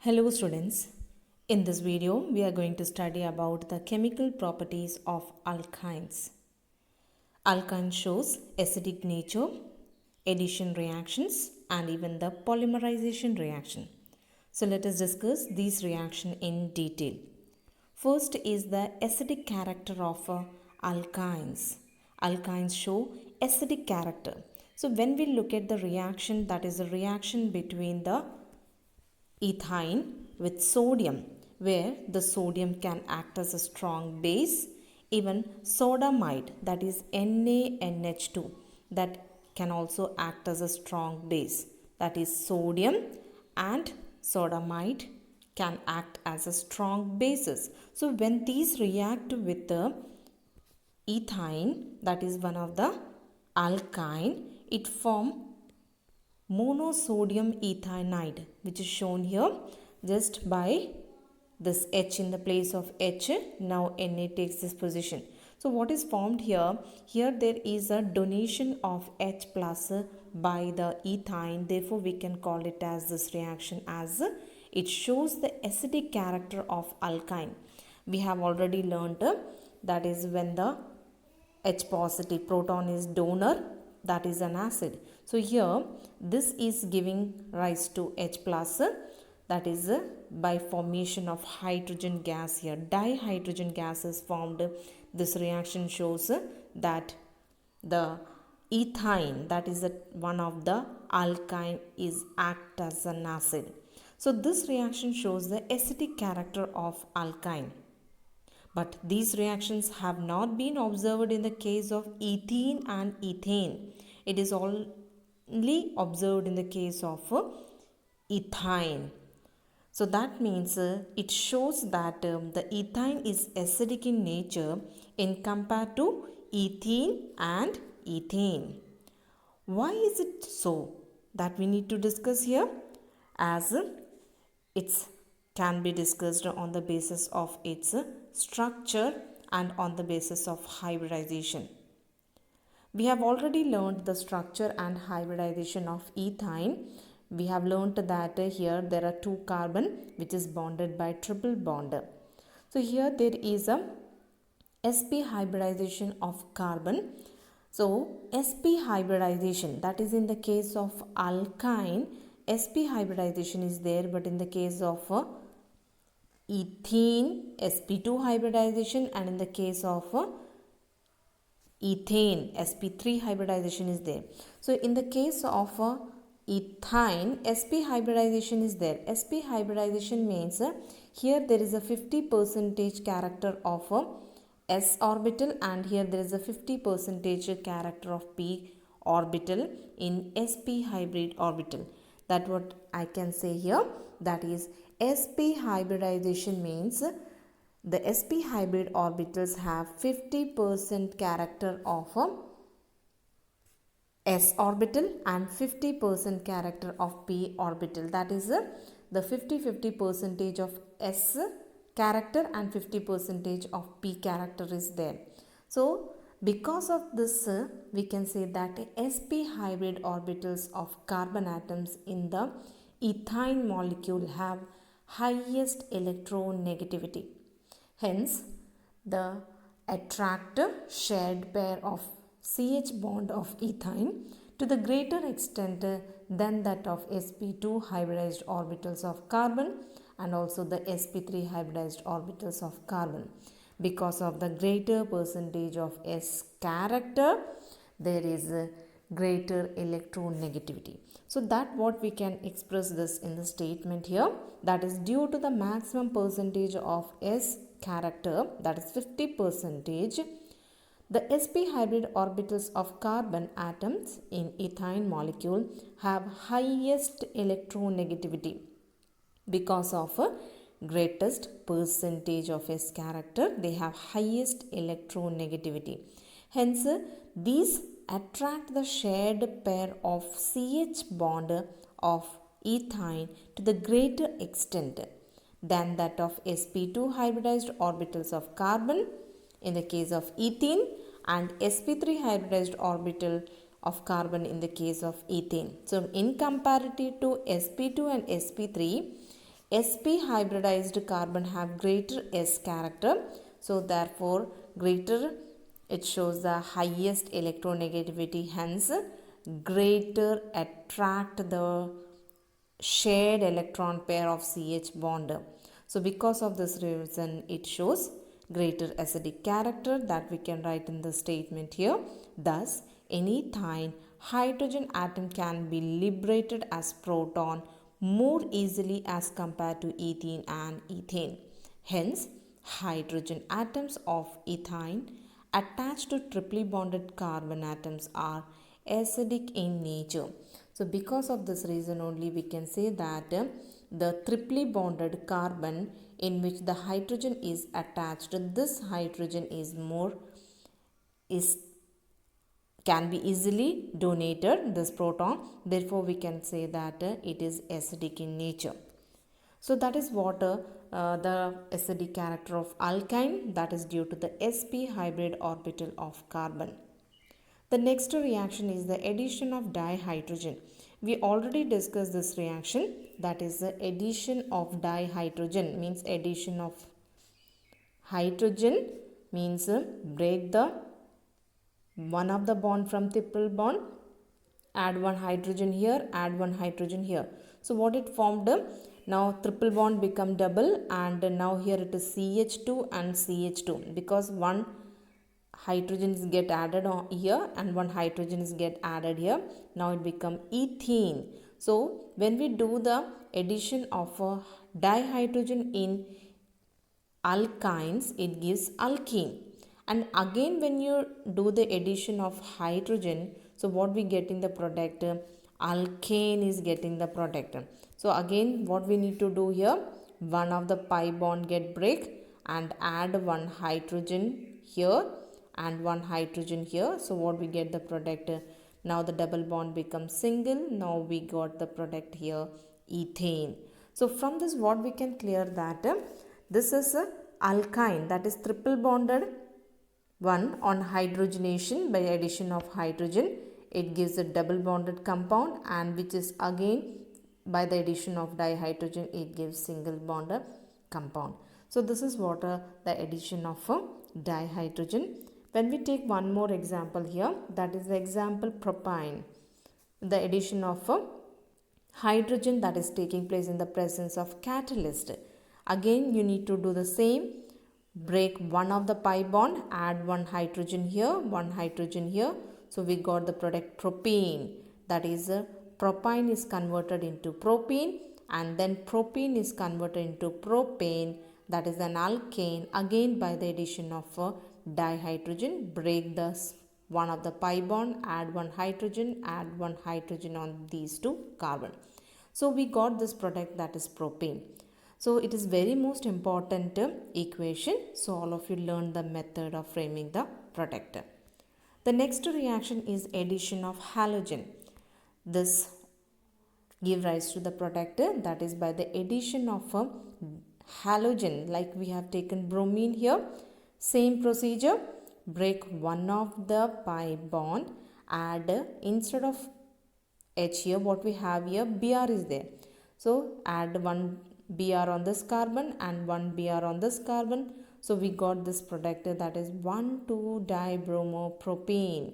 Hello students, in this video we are going to study about the chemical properties of alkynes. Alkyne shows acidic nature, addition reactions and even the polymerization reaction. So let us discuss these reactions in detail. First is the acidic character of alkynes. Alkynes show acidic character. So when we look at the reaction, that is the reaction between the ethyne with sodium, where the sodium can act as a strong base. Even sodamide, that is NaNH2, that can also act as a strong base. That is sodium and sodamide can act as a strong bases. So when these react with the ethyne, that is one of the alkyne, it form monosodium ethynide, which is shown here just by this H in the place of H. Now Na takes this position. So what is formed here? Here there is a donation of H plus by the ethyne. Therefore we can call it as this reaction as it shows the acidic character of alkyne. We have already learnt that is when the H positive proton is donor, that is an acid. So here this is giving rise to H plus, that is by formation of hydrogen gas here. Dihydrogen gas is formed. This reaction shows that the ethyne, that is one of the alkyne, is act as an acid. So this reaction shows the acidic character of alkyne. But these reactions have not been observed in the case of ethene and ethane. It is only observed in the case of ethyne. So that means it shows that the ethyne is acidic in nature in compared to ethene and ethane. Why is it so? That we need to discuss here, as it's can be discussed on the basis of its structure and on the basis of hybridization. We have already learned the structure and hybridization of ethyne. We have learned that here there are two carbon which is bonded by triple bond. So here there is a sp hybridization of carbon. So sp hybridization, that is in the case of alkyne, sp hybridization is there, but in the case of ethene, sp2 hybridization, and in the case of ethane, sp3 hybridization is there. So in the case of ethyne, sp hybridization is there. Sp hybridization means here there is a 50% character of s orbital, and here there is a 50% character of p orbital in sp hybrid orbital. That what I can say here, that is sp hybridization means the sp hybrid orbitals have 50% character of s orbital and 50% character of p orbital. That is the 50% of s character and 50% of p character is there. So because of this we can say that sp hybrid orbitals of carbon atoms in the ethyne molecule have highest electronegativity. Hence, the attractor shared pair of CH bond of ethyne to the greater extent than that of sp2 hybridized orbitals of carbon and also the sp3 hybridized orbitals of carbon. Because of the greater percentage of S character, there is a greater electronegativity. So that what we can express this in the statement here, that is due to the maximum percentage of S character, that is 50%, the sp hybrid orbitals of carbon atoms in ethyne molecule have highest electronegativity. Because of greatest percentage of S character, they have highest electronegativity. Hence, these attract the shared pair of CH bond of ethyne to the greater extent than that of sp2 hybridized orbitals of carbon in the case of ethene and sp3 hybridized orbital of carbon in the case of ethane. So in comparative to sp2 and sp3, sp hybridized carbon have greater s character, so therefore greater, it shows the highest electronegativity, hence greater attract the shared electron pair of CH bond. So because of this reason it shows greater acidic character, that we can write in the statement here. Thus in ethine, hydrogen atom can be liberated as proton more easily as compared to ethene and ethane. Hence hydrogen atoms of ethine attached to triply bonded carbon atoms are acidic in nature. So because of this reason only we can say that the triply bonded carbon in which the hydrogen is attached, this hydrogen is can be easily donated, this proton, therefore we can say that it is acidic in nature. So that is what the acidic character of alkyne, that is due to the sp hybrid orbital of carbon. The next reaction is the addition of dihydrogen. We already discussed this reaction, that is the addition of dihydrogen, means addition of hydrogen means break the one of the bond from triple bond, add one hydrogen here, add one hydrogen here. So what it formed, now triple bond become double, and now here it is CH2 and CH2, because one hydrogens get added on here and one hydrogen is get added here, now it become ethene. So when we do the addition of a dihydrogen in alkynes, it gives alkene. And again when you do the addition of hydrogen, so what we get in the product, alkane is getting the product. So again what we need to do here, one of the pi bond get break and add one hydrogen here and one hydrogen here. So what we get the product, now the double bond becomes single, now we got the product here ethane. So from this what we can clear that this is a alkyne, that is triple bonded one on hydrogenation by addition of hydrogen, it gives a double bonded compound, and which is again by the addition of dihydrogen it gives single bonded compound. So this is what the addition of dihydrogen. When we take one more example here, that is the example propane, the addition of hydrogen that is taking place in the presence of catalyst. Again you need to do the same, break one of the pi bond, add one hydrogen here, one hydrogen here. So we got the product propane, that is propane is converted into propene, and then propene is converted into propane, that is an alkane, again by the addition of dihydrogen, break the one of the pi bond, add one hydrogen, add one hydrogen on these two carbon. So we got this product, that is propane. So it is very most important equation. So all of you learn the method of framing the product. The next reaction is addition of halogen. This give rise to the product, that is by the addition of a halogen, like we have taken bromine here. Same procedure, break one of the pi bond, add instead of H here what we have here, Br is there. So add one Br on this carbon and one Br on this carbon. So we got this product, that is 1,2-dibromopropane.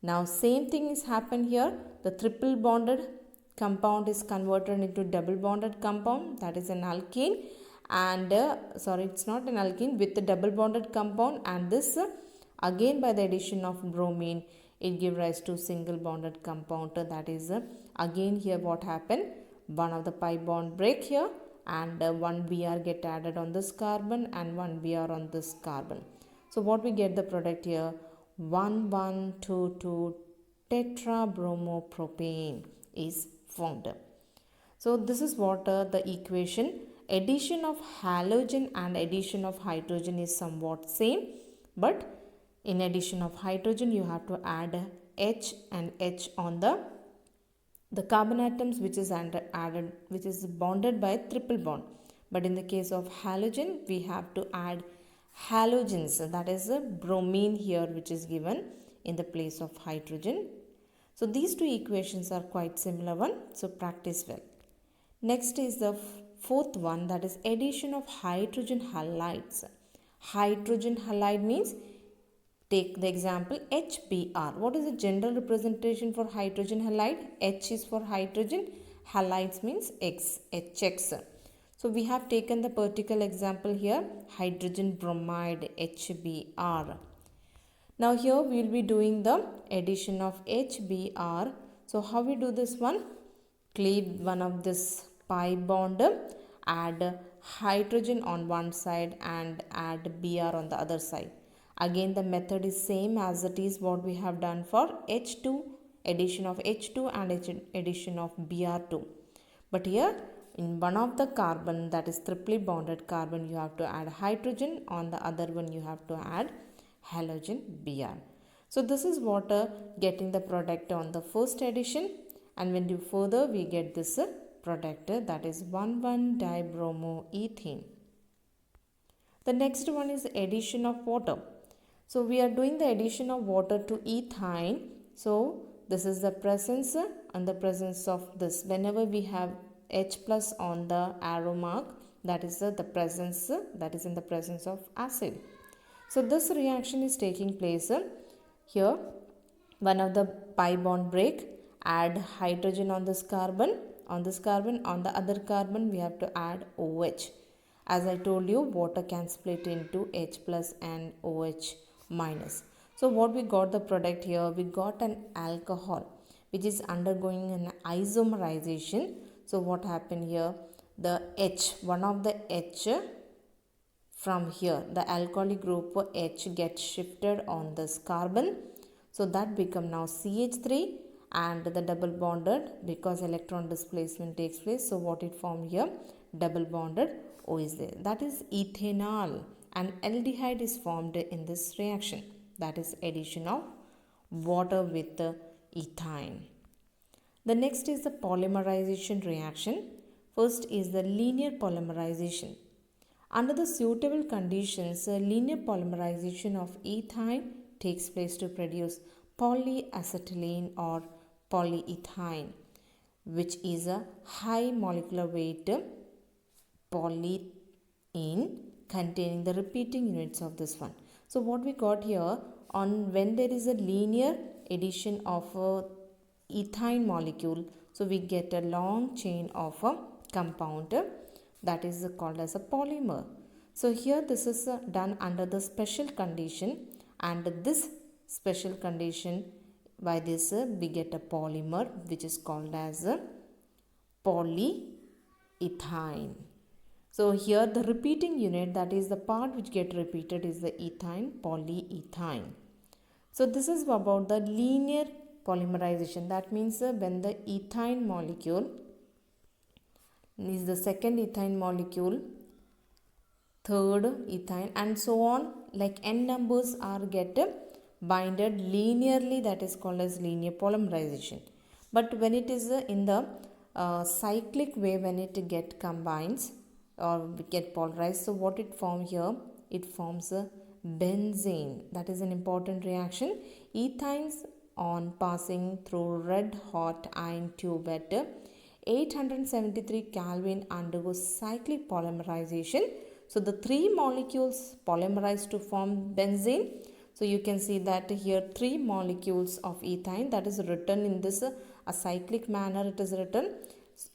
Now same thing is happened here. The triple bonded compound is converted into double bonded compound, that is an alkene, and sorry, it's not an alkene, with the double bonded compound, and this again by the addition of bromine it give rise to single bonded compound, that is again here what happened, one of the pi bond break here and one Br get added on this carbon and one Br on this carbon. So what we get the product here, 1,1,2,2 tetrabromopropane is formed. So this is what the equation. Addition of halogen and addition of hydrogen is somewhat same, but in addition of hydrogen you have to add H and H on the carbon atoms which is added, which is bonded by triple bond. But in the case of halogen we have to add halogens, that is a bromine here which is given in the place of hydrogen. So these two equations are quite similar one, so practice well. Next is the fourth one, that is addition of hydrogen halides. Hydrogen halide means, take the example HBr. What is the general representation for hydrogen halide? H is for hydrogen, halides means X, HX. So we have taken the particular example here, hydrogen bromide, HBr. Now here we will be doing the addition of HBr. So how we do this one? Cleave one of this pi bond, add hydrogen on one side and add Br on the other side. Again the method is same as it is what we have done for H2, addition of H2 and addition of Br2. But here in one of the carbon, that is triply bonded carbon, you have to add hydrogen, on the other one you have to add halogen Br. So this is what getting the product on the first addition, and when you further we get this product that is 1,1-dibromoethane. The next one is addition of water. So we are doing the addition of water to ethyne. So this is the presence and the presence of this. Whenever we have H plus on the arrow mark, that is the presence, that is in the presence of acid. So this reaction is taking place here. One of the pi bond break, add hydrogen on this carbon, on the other carbon we have to add OH. As I told you, water can split into H plus and OH minus. So what we got the product here, we got an alcohol which is undergoing an isomerization. So what happened here, the H, one of the H from here, the alcoholic group H gets shifted on this carbon. So that become now CH3, and the double bonded, because electron displacement takes place. So what it formed here, double bonded O is there. That is ethanol, and aldehyde is formed in this reaction. That is addition of water with the ethyne. The next is the polymerization reaction. First is the linear polymerization. Under the suitable conditions, linear polymerization of ethyne takes place to produce polyacetylene or polyethylene, which is a high molecular weight polyene containing the repeating units of this one. So what we got here, on when there is a linear addition of a ethyne molecule, so we get a long chain of a compound that is called as a polymer. So here this is done under the special condition, and this special condition, by this we get a polymer which is called as a polyethylene. So here the repeating unit, that is the part which get repeated, is the ethyne, polyethylene. So this is about the linear polymerization. That means when the ethyne molecule is the second ethyne molecule, third ethyne, and so on, like n numbers are get binded linearly, that is called as linear polymerization. But when it is in the cyclic way, when it get combines or get polarized, so what it form here, it forms a benzene. That is an important reaction. Ethynes, on passing through red hot iron tube at 873 Kelvin, undergoes cyclic polymerization. So the three molecules polymerize to form benzene. So you can see that here three molecules of ethyne, that is written in this a cyclic manner, it is written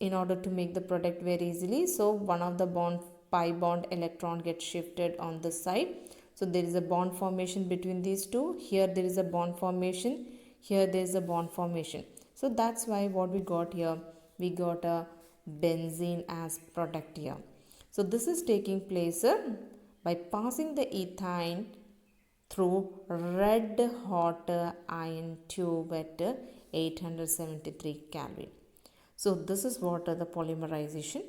in order to make the product very easily. So one of the bond, pi bond electron gets shifted on this side. So there is a bond formation between these two. Here there is a bond formation. Here there is a bond formation. So that's why what we got here, we got a benzene as product here. So this is taking place by passing the ethyne through red hot iron tube at 873 Kelvin. So this is what the polymerization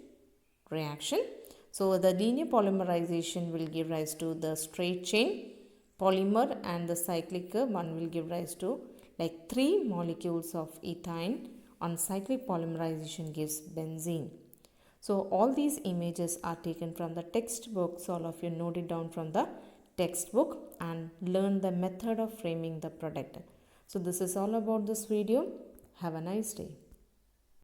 reaction. So the linear polymerization will give rise to the straight chain polymer, and the cyclic one will give rise to like three molecules of ethyne. On cyclic polymerization gives benzene. So all these images are taken from the textbook. So all of you note it down from the textbook and learn the method of framing the product. So this is all about this video. Have a nice day.